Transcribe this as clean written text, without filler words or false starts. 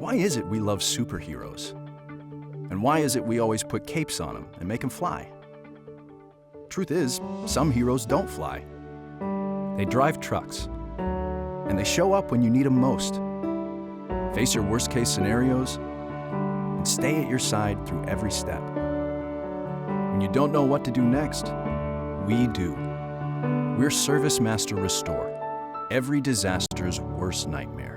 Why is it we love superheroes? And why is it we always put capes on them and make them fly? Truth is, some heroes don't fly. They drive trucks, and they show up when you need them most. Face your worst-case scenarios, and stay at your side through every step. When you don't know what to do next, we do. We're ServiceMaster Restore, every disaster's worst nightmare.